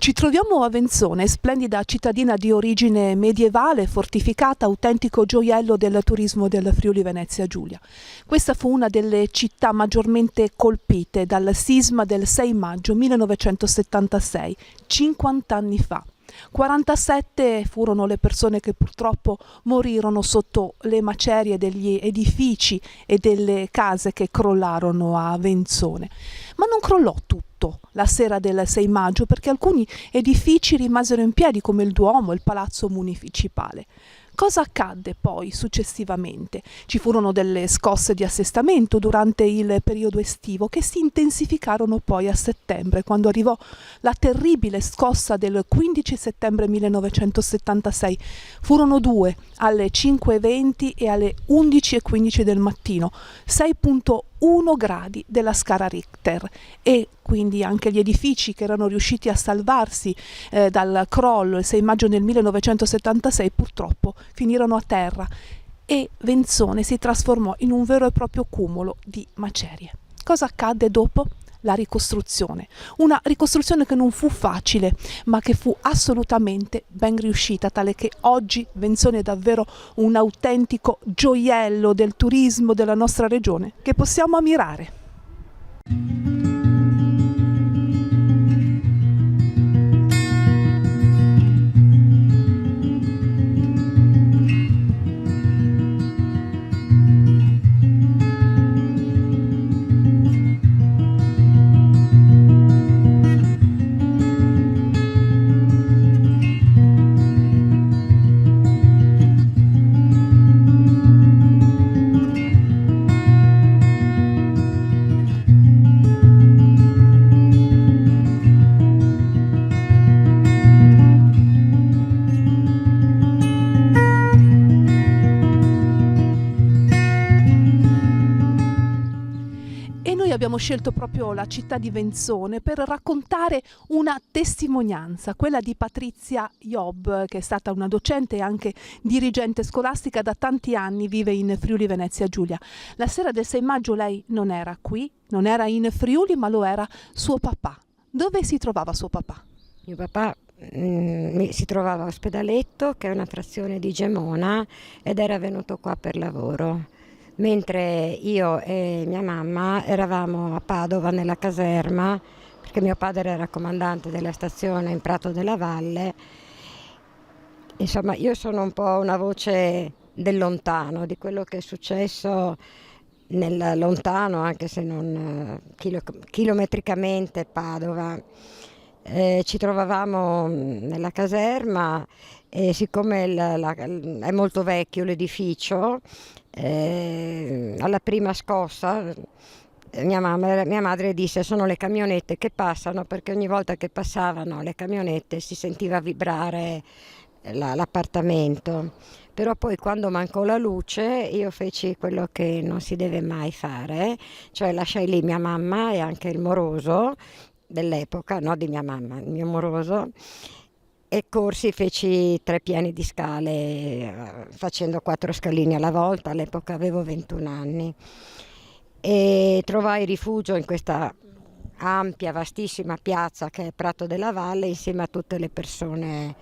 Ci troviamo a Venzone, splendida cittadina di origine medievale, fortificata, autentico gioiello del turismo del Friuli Venezia Giulia. Questa fu una delle città maggiormente colpite dal sisma del 6 maggio 1976, 50 anni fa. 47 furono le persone che purtroppo morirono sotto le macerie degli edifici e delle case che crollarono a Venzone. Ma non crollò tutto la sera del 6 maggio, perché alcuni edifici rimasero in piedi, come il Duomo e il Palazzo Municipale. Cosa accadde poi successivamente? Ci furono delle scosse di assestamento durante il periodo estivo che si intensificarono poi a settembre, quando arrivò la terribile scossa del 15 settembre 1976. Furono due, alle 5:20 e alle 11:15 del mattino, 6,1 gradi della scala Richter, e quindi anche gli edifici che erano riusciti a salvarsi dal crollo il 6 maggio del 1976 purtroppo finirono a terra e Venzone si trasformò in un vero e proprio cumulo di macerie. Cosa accadde dopo? La ricostruzione. Una ricostruzione che non fu facile, ma che fu assolutamente ben riuscita, tale che oggi Venzone è davvero un autentico gioiello del turismo della nostra regione che possiamo ammirare. E noi abbiamo scelto proprio la città di Venzone per raccontare una testimonianza, quella di Patrizia Job, che è stata una docente e anche dirigente scolastica, da tanti anni vive in Friuli Venezia Giulia. La sera del 6 maggio lei non era qui, non era in Friuli, ma lo era suo papà. Dove si trovava suo papà? Mio papà si trovava a Ospedaletto, che è una frazione di Gemona, ed era venuto qua per lavoro. Mentre io e mia mamma eravamo a Padova nella caserma, perché mio padre era comandante della stazione in Prato della Valle. Insomma, io sono un po' una voce del lontano, di quello che è successo nel lontano, anche se non chilometricamente, Padova. Ci trovavamo nella caserma e siccome è molto vecchio l'edificio, alla prima scossa mia madre disse: sono le camionette che passano, perché ogni volta che passavano le camionette si sentiva vibrare l'appartamento. Però poi, quando mancò la luce, io feci quello che non si deve mai fare, cioè lasciai lì mia mamma e anche il moroso dell'epoca, no, di mia mamma, il mio moroso, e corsi, feci 3 piani di scale, facendo 4 scalini alla volta. All'epoca avevo 21 anni e trovai rifugio in questa ampia, vastissima piazza che è Prato della Valle, insieme a tutte le persone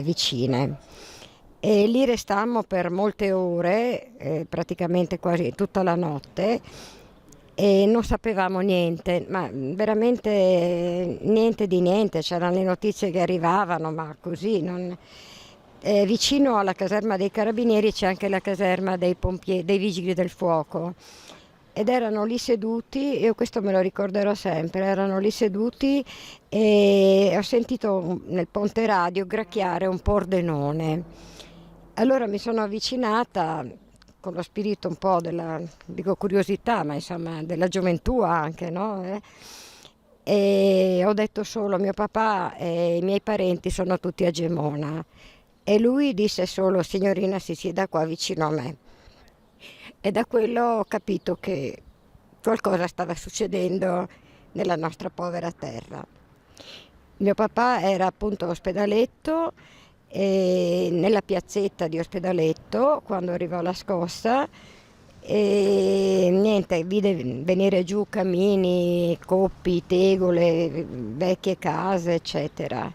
vicine. E lì restammo per molte ore, praticamente quasi tutta la notte, e non sapevamo niente, ma veramente niente di niente. C'erano le notizie che arrivavano, ma così non. Vicino alla caserma dei carabinieri c'è anche la caserma dei vigili del fuoco, ed erano lì seduti, io questo me lo ricorderò sempre, erano lì seduti e ho sentito nel ponte radio gracchiare un pordenone. Allora mi sono avvicinata con lo spirito un po' dico curiosità, ma insomma della gioventù anche, no? E ho detto solo: mio papà e i miei parenti sono tutti a Gemona. E lui disse solo: signorina, si sieda qua vicino a me. E da quello ho capito che qualcosa stava succedendo nella nostra povera terra. Mio papà era appunto a Ospedaletto, e nella piazzetta di Ospedaletto, quando arrivò la scossa, E niente, vide venire giù camini, coppi, tegole, vecchie case, eccetera.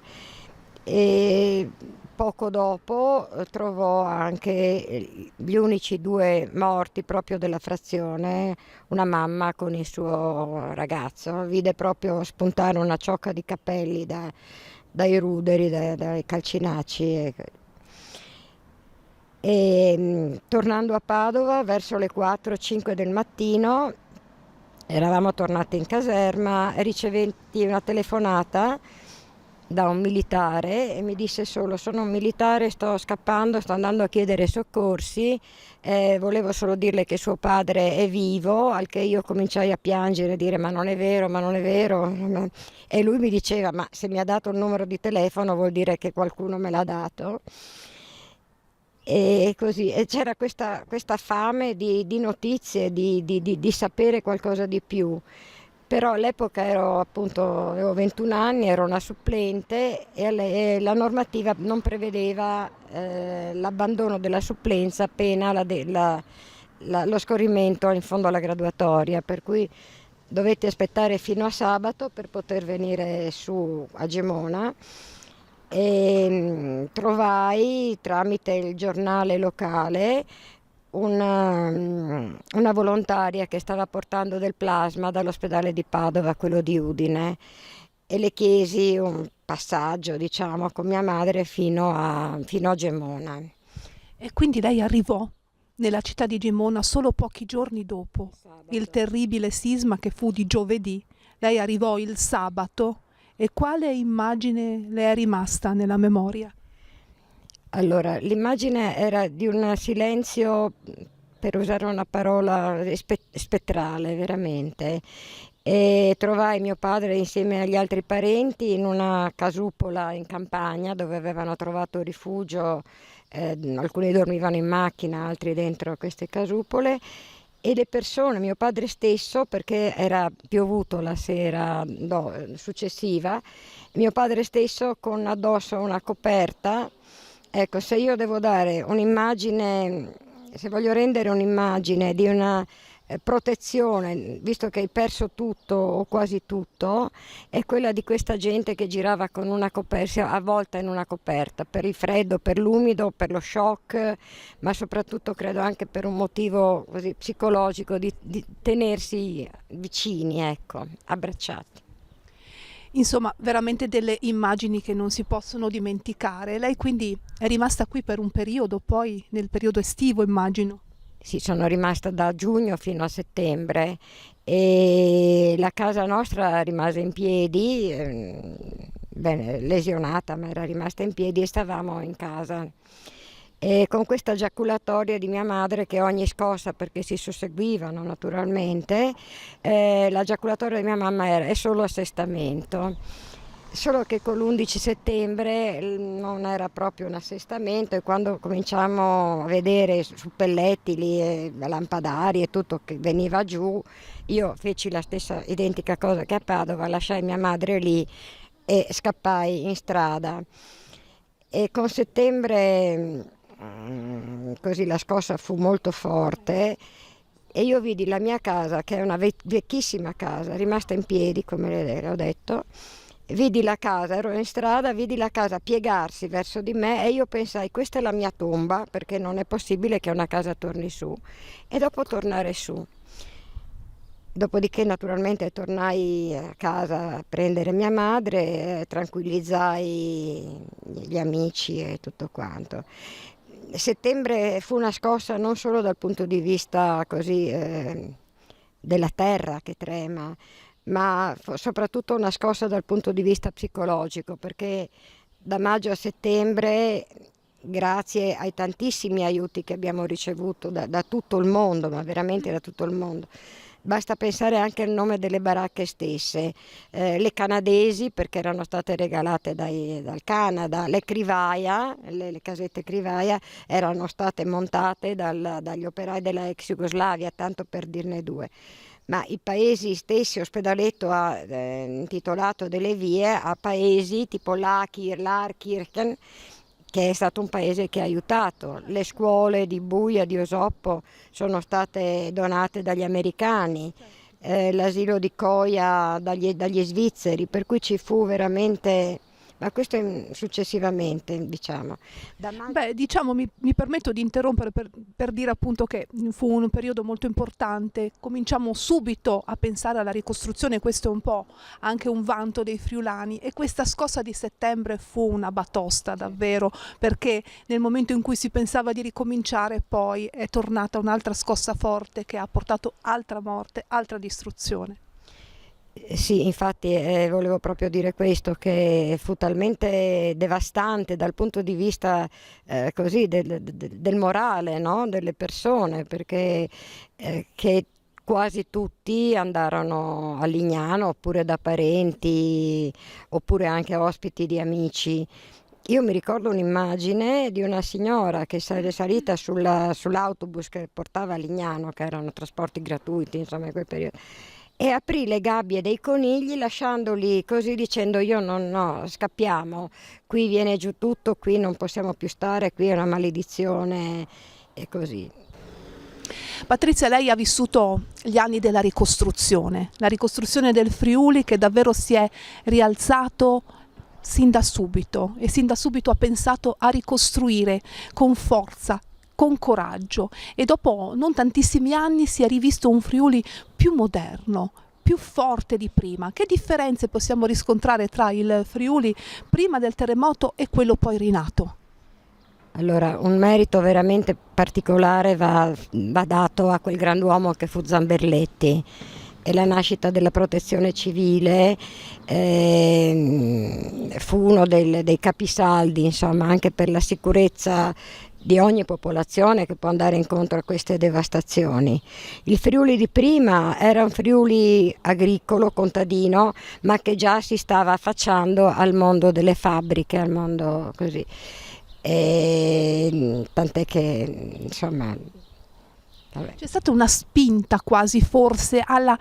E poco dopo trovò anche gli unici due morti proprio della frazione, una mamma con il suo ragazzo. Vide proprio spuntare una ciocca di capelli dai ruderi, dai calcinacci. Tornando a Padova verso le 4-5 del mattino, eravamo tornati in caserma, ricevetti una telefonata da un militare e mi disse solo: sono un militare, sto scappando, sto andando a chiedere soccorsi, volevo solo dirle che suo padre è vivo. Al che io cominciai a piangere, a dire: ma non è vero, ma non è vero. E lui mi diceva: ma se mi ha dato il numero di telefono vuol dire che qualcuno me l'ha dato. E così, e c'era questa fame di notizie, di sapere qualcosa di più. Però all'epoca avevo 21 anni, ero una supplente e la normativa non prevedeva l'abbandono della supplenza appena lo scorrimento in fondo alla graduatoria, per cui dovetti aspettare fino a sabato per poter venire su a Gemona. E trovai tramite il giornale locale una volontaria che stava portando del plasma dall'ospedale di Padova a quello di Udine, e le chiesi un passaggio, diciamo, con mia madre fino a Gemona. E quindi lei arrivò nella città di Gemona solo pochi giorni dopo il Sabato. terribile sisma che fu di giovedì. Lei arrivò il sabato. E quale immagine le è rimasta nella memoria? Allora, l'immagine era di un silenzio, per usare una parola spettrale, veramente. E trovai mio padre insieme agli altri parenti in una casupola in campagna dove avevano trovato rifugio. Alcuni dormivano in macchina, altri dentro queste casupole. E le persone, mio padre stesso, perché era piovuto la sera successiva, mio padre stesso con addosso una coperta. Ecco, se io devo dare un'immagine, se voglio rendere un'immagine di una protezione, visto che hai perso tutto o quasi tutto, è quella di questa gente che girava con una coperta, avvolta in una coperta, per il freddo, per l'umido, per lo shock, ma soprattutto credo anche per un motivo così psicologico di tenersi vicini, ecco, abbracciati. Insomma, veramente delle immagini che non si possono dimenticare. Lei quindi è rimasta qui per un periodo, poi nel periodo estivo, immagino. Sì, sono rimasta da giugno fino a settembre e la casa nostra rimase in piedi, bene, lesionata, ma era rimasta in piedi e stavamo in casa. E con questa giaculatoria di mia madre, che ogni scossa, perché si susseguivano naturalmente, la giaculatoria di mia mamma è solo assestamento. Solo che con l'11 settembre non era proprio un assestamento, e quando cominciamo a vedere su pelletti lì, lampadari e tutto che veniva giù, io feci la stessa identica cosa che a Padova, lasciai mia madre lì e scappai in strada. E con settembre così la scossa fu molto forte e io vidi la mia casa, che è una vecchissima casa, rimasta in piedi, come le ho detto. Vidi la casa, ero in strada, vidi la casa piegarsi verso di me e io pensai: questa è la mia tomba, perché non è possibile che una casa torni su, e dopo tornare su. Dopodiché naturalmente tornai a casa a prendere mia madre, tranquillizzai gli amici e tutto quanto. Settembre fu una scossa non solo dal punto di vista così della terra che trema, ma soprattutto una scossa dal punto di vista psicologico, perché da maggio a settembre, grazie ai tantissimi aiuti che abbiamo ricevuto da tutto il mondo, ma veramente da tutto il mondo, basta pensare anche al nome delle baracche stesse, le canadesi, perché erano state regalate dal Canada, le Krivaja, le casette Krivaja erano state montate dagli operai della ex Jugoslavia, tanto per dirne due. Ma i paesi stessi, Ospedaletto ha intitolato delle vie a paesi tipo l'Akir, l'Arkirchen, che è stato un paese che ha aiutato. Le scuole di Buia, di Osoppo sono state donate dagli americani, l'asilo di Coia dagli svizzeri, per cui ci fu veramente, ma questo successivamente, diciamo. Beh, diciamo, mi permetto di interrompere per dire appunto che fu un periodo molto importante. Cominciamo subito a pensare alla ricostruzione, questo è un po' anche un vanto dei friulani, e questa scossa di settembre fu una batosta davvero, perché nel momento in cui si pensava di ricominciare poi è tornata un'altra scossa forte che ha portato altra morte, altra distruzione. Sì, infatti volevo proprio dire questo, che fu talmente devastante dal punto di vista così del morale, no? Delle persone, perché che quasi tutti andarono a Lignano oppure da parenti oppure anche ospiti di amici. Io mi ricordo un'immagine di una signora che salita sull'autobus che portava a Lignano, che erano trasporti gratuiti, insomma, in quel periodo, e aprì le gabbie dei conigli lasciandoli così dicendo: io non, no, scappiamo, qui viene giù tutto, qui non possiamo più stare, qui è una maledizione e così. Patrizia, lei ha vissuto gli anni della ricostruzione, la ricostruzione del Friuli che davvero si è rialzato sin da subito e sin da subito ha pensato a ricostruire con forza, con coraggio, e dopo non tantissimi anni si è rivisto un Friuli più moderno, più forte di prima. Che differenze possiamo riscontrare tra il Friuli prima del terremoto e quello poi rinato? Allora, un merito veramente particolare va dato a quel grand'uomo che fu Zamberletti. E la nascita della protezione civile fu uno dei capisaldi, insomma, anche per la sicurezza di ogni popolazione che può andare incontro a queste devastazioni. Il Friuli di prima era un Friuli agricolo, contadino, ma che già si stava affacciando al mondo delle fabbriche, al mondo così. Tant'è che, insomma, vabbè. C'è stata una spinta quasi forse alla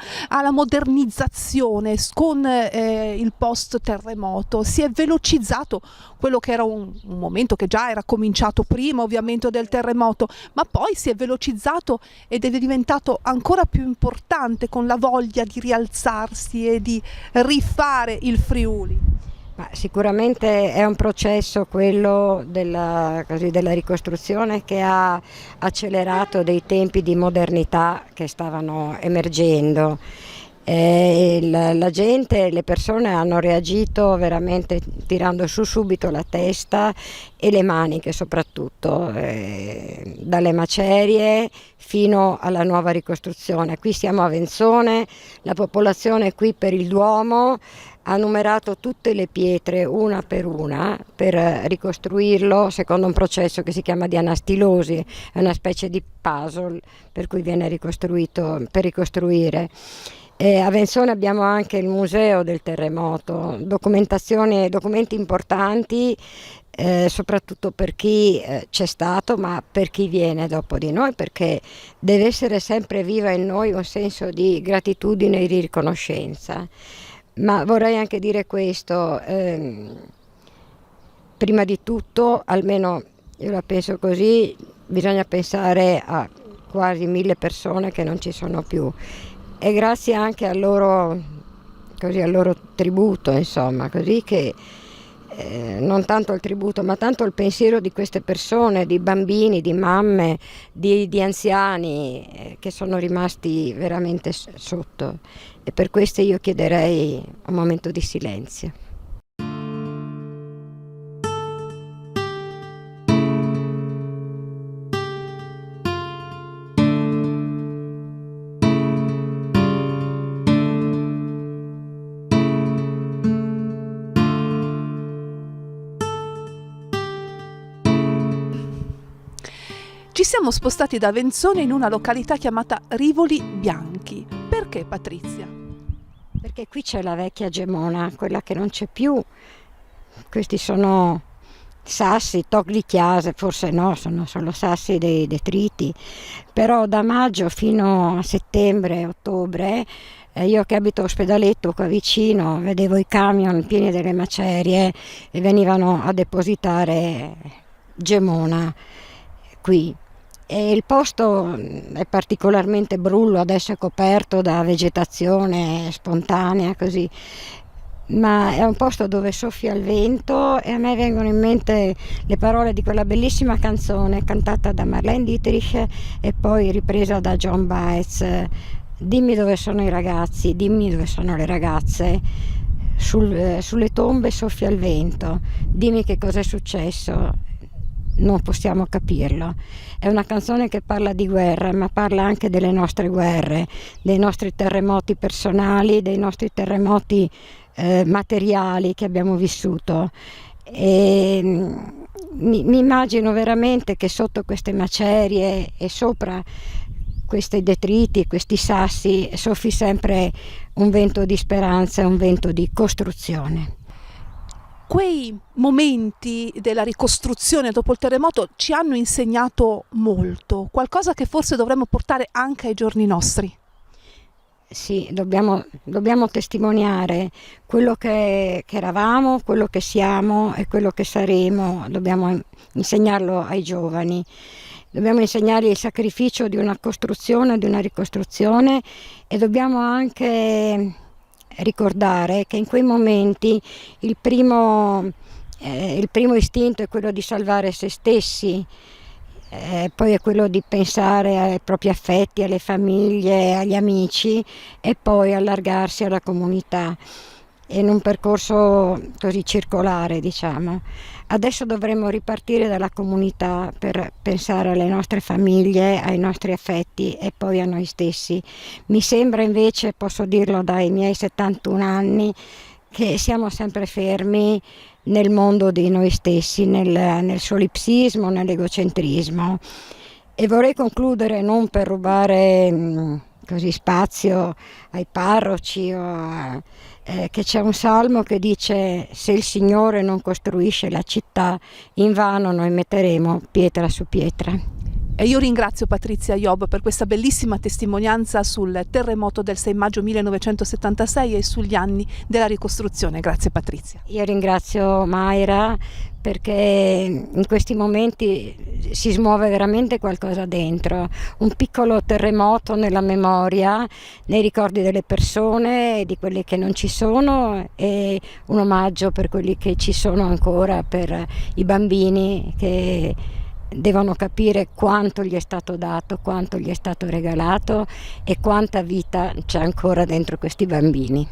modernizzazione con il post terremoto, si è velocizzato quello che era un momento che già era cominciato prima ovviamente del terremoto, ma poi si è velocizzato ed è diventato ancora più importante con la voglia di rialzarsi e di rifare il Friuli. Ma sicuramente è un processo quello della ricostruzione che ha accelerato dei tempi di modernità che stavano emergendo. La gente, le persone hanno reagito veramente tirando su subito la testa e le maniche soprattutto, dalle macerie fino alla nuova ricostruzione. Qui siamo a Venzone, la popolazione qui per il Duomo ha numerato tutte le pietre una per ricostruirlo secondo un processo che si chiama di anastilosi, è una specie di puzzle per cui viene ricostruito per ricostruire. A Venzone abbiamo anche il museo del terremoto, documenti importanti, soprattutto per chi c'è stato, ma per chi viene dopo di noi, perché deve essere sempre viva in noi un senso di gratitudine e di riconoscenza. Ma vorrei anche dire questo, prima di tutto, almeno io la penso così, bisogna pensare a quasi 1000 persone che non ci sono più, e grazie anche al loro tributo, insomma, così che non tanto il tributo, ma tanto il pensiero di queste persone, di bambini, di mamme, di anziani che sono rimasti veramente sotto, e per questo io chiederei un momento di silenzio. Ci siamo spostati da Venzone in una località chiamata Rivoli Bianchi. Perché, Patrizia? Perché qui c'è la vecchia Gemona, quella che non c'è più. Questi sono sassi, toc di chiase, forse no, sono solo sassi dei detriti. Però da maggio fino a settembre, ottobre, io che abito a Ospedaletto qua vicino, vedevo i camion pieni delle macerie e venivano a depositare Gemona qui. E il posto è particolarmente brullo, adesso è coperto da vegetazione spontanea così, ma è un posto dove soffia il vento e a me vengono in mente le parole di quella bellissima canzone cantata da Marlene Dietrich e poi ripresa da John Baez. Dimmi dove sono i ragazzi, dimmi dove sono le ragazze, sulle tombe soffia il vento, dimmi che cosa è successo, non possiamo capirlo. È una canzone che parla di guerra, ma parla anche delle nostre guerre, dei nostri terremoti personali, dei nostri terremoti materiali che abbiamo vissuto. E mi immagino veramente che sotto queste macerie e sopra questi detriti, questi sassi, soffi sempre un vento di speranza e un vento di costruzione. Quei momenti della ricostruzione dopo il terremoto ci hanno insegnato molto, qualcosa che forse dovremmo portare anche ai giorni nostri. Sì, dobbiamo testimoniare quello che eravamo, quello che siamo e quello che saremo, dobbiamo insegnarlo ai giovani, dobbiamo insegnargli il sacrificio di una costruzione, di una ricostruzione e dobbiamo anche ricordare che in quei momenti il primo istinto è quello di salvare se stessi. Poi è quello di pensare ai propri affetti, alle famiglie, agli amici e poi allargarsi alla comunità in un percorso così circolare, diciamo. Adesso dovremmo ripartire dalla comunità per pensare alle nostre famiglie, ai nostri affetti e poi a noi stessi. Mi sembra invece, posso dirlo dai miei 71 anni, che siamo sempre fermi nel mondo di noi stessi, nel solipsismo, nell'egocentrismo. E vorrei concludere non per rubare così spazio ai parroci che c'è un salmo che dice: se il Signore non costruisce la città, invano noi metteremo pietra su pietra. E io ringrazio Patrizia Job per questa bellissima testimonianza sul terremoto del 6 maggio 1976 e sugli anni della ricostruzione. Grazie Patrizia. Io ringrazio Mayra perché in questi momenti si smuove veramente qualcosa dentro, un piccolo terremoto nella memoria, nei ricordi delle persone, di quelli che non ci sono e un omaggio per quelli che ci sono ancora, per i bambini che devono capire quanto gli è stato dato, quanto gli è stato regalato e quanta vita c'è ancora dentro questi bambini.